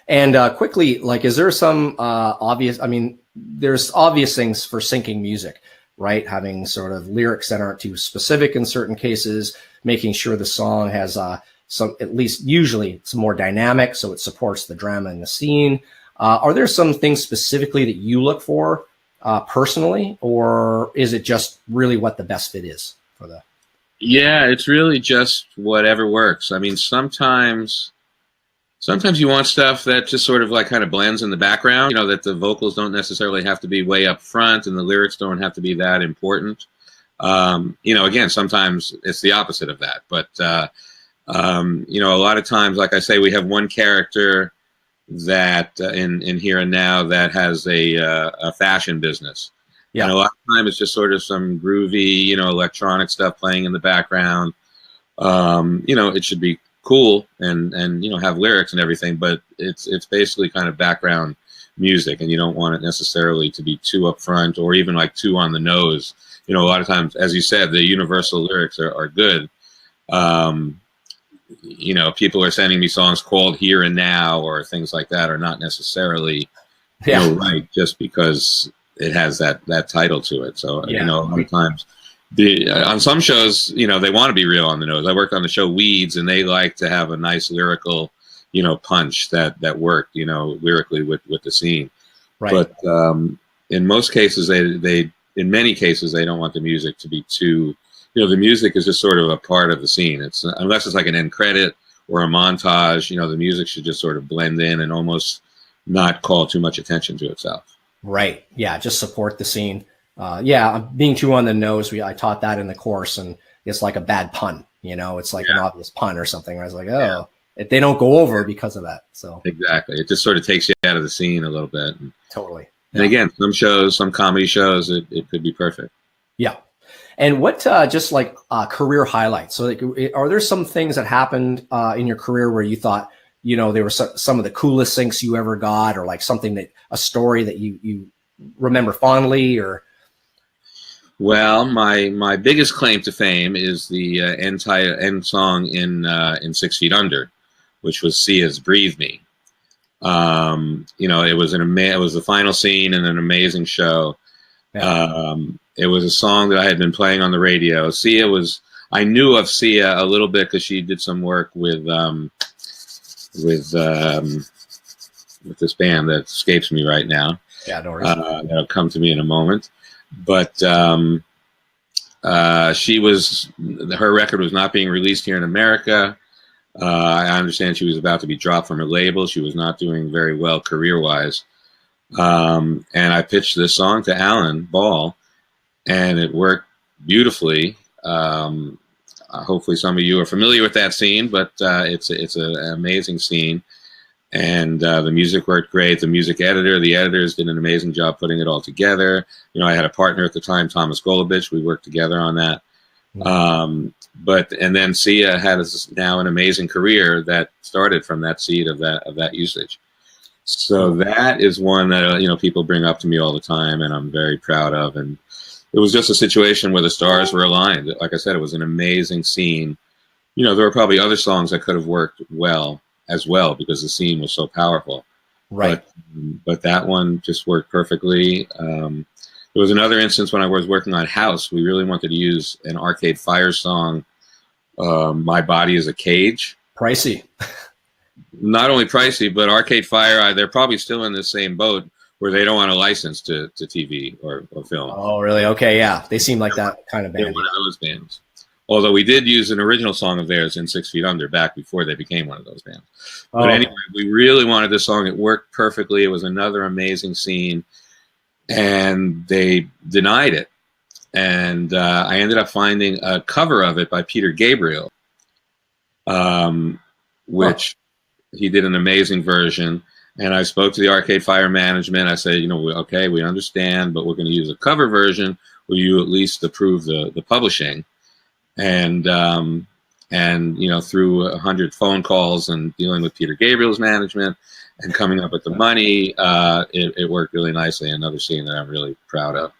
And quickly, like, is there some obvious? I mean, there's obvious things for syncing music, right? Having sort of lyrics that aren't too specific in certain cases, making sure the song has some, at least usually it's more dynamic, so it supports the drama in the scene. Are there some things specifically that you look for personally, or is it just really what the best fit is for the? Yeah, it's really just whatever works. I mean, sometimes you want stuff that just sort of like kind of blends in the background, you know, that the vocals don't necessarily have to be way up front and the lyrics don't have to be that important. You know, again, sometimes it's the opposite of that. But, you know, a lot of times, like I say, we have one character that in Here and Now that has a fashion business. Yeah. And a lot of time it's just sort of some groovy, you know, electronic stuff playing in the background. You know, it should be cool and you know, have lyrics and everything, but it's basically kind of background music, and you don't want it necessarily to be too upfront or even like too on the nose. You know, a lot of times, as you said, the universal lyrics are good. You know, people are sending me songs called Here and Now or things like that are not necessarily you know, right just because it has that title to it. So you know, a lot of times on some shows, you know, they want to be real on the nose. I worked on the show Weeds, and they like to have a nice lyrical, you know, punch that worked, you know, lyrically with the scene. Right. But in most cases, in many cases, they don't want the music to be too, you know, the music is just sort of a part of the scene. It's unless it's like an end credit or a montage, you know, the music should just sort of blend in and almost not call too much attention to itself. Right. Yeah. Just support the scene. Yeah, being too on the nose. I taught that in the course, and it's like a bad pun. You know, it's like an obvious pun or something. I was like, oh, if they don't go over because of that. So exactly, it just sort of takes you out of the scene a little bit. Totally. And again, some shows, some comedy shows, it could be perfect. Yeah. And what just like career highlights? So, like, are there some things that happened in your career where you thought, you know, they were some of the coolest syncs you ever got, or like something a story that you remember fondly, or? Well, my biggest claim to fame is the end song in 6 Feet Under, which was Sia's "Breathe Me." You know, it was the final scene in an amazing show. It was a song that I had been playing on the radio. I knew of Sia a little bit because she did some work with this band that escapes me right now. Yeah, no worries. That'll come to me in a moment. But her record was not being released here in America. I understand she was about to be dropped from her label. She was not doing very well career-wise. And I pitched this song to Alan Ball, and it worked beautifully. Hopefully some of you are familiar with that scene, but it's an amazing scene. And the music worked great. The editors did an amazing job putting it all together. You know, I had a partner at the time, Thomas Golubich. We worked together on that. And then Sia has now an amazing career that started from that seed of that usage. So that is one that, you know, people bring up to me all the time, and I'm very proud of. And it was just a situation where the stars were aligned. Like I said, it was an amazing scene. You know, there were probably other songs that could have worked well as well because the scene was so powerful. Right. But that one just worked perfectly. There was another instance when I was working on House. We really wanted to use an Arcade Fire song, My Body is a Cage. Pricey. Not only pricey, but Arcade Fire, they're probably still in the same boat where they don't want a license to TV or film. Oh, really? Okay, yeah. They seem like that kind of band. They're one of those bands. Although we did use an original song of theirs in 6 Feet Under back before they became one of those bands. But anyway, we really wanted this song. It worked perfectly. It was another amazing scene. And they denied it. And I ended up finding a cover of it by Peter Gabriel, which he did an amazing version. And I spoke to the Arcade Fire management. I said, you know, okay, we understand, but we're going to use a cover version. Will you at least approve the publishing? And you know, through 100 phone calls and dealing with Peter Gabriel's management and coming up with the money, it worked really nicely. Another scene that I'm really proud of.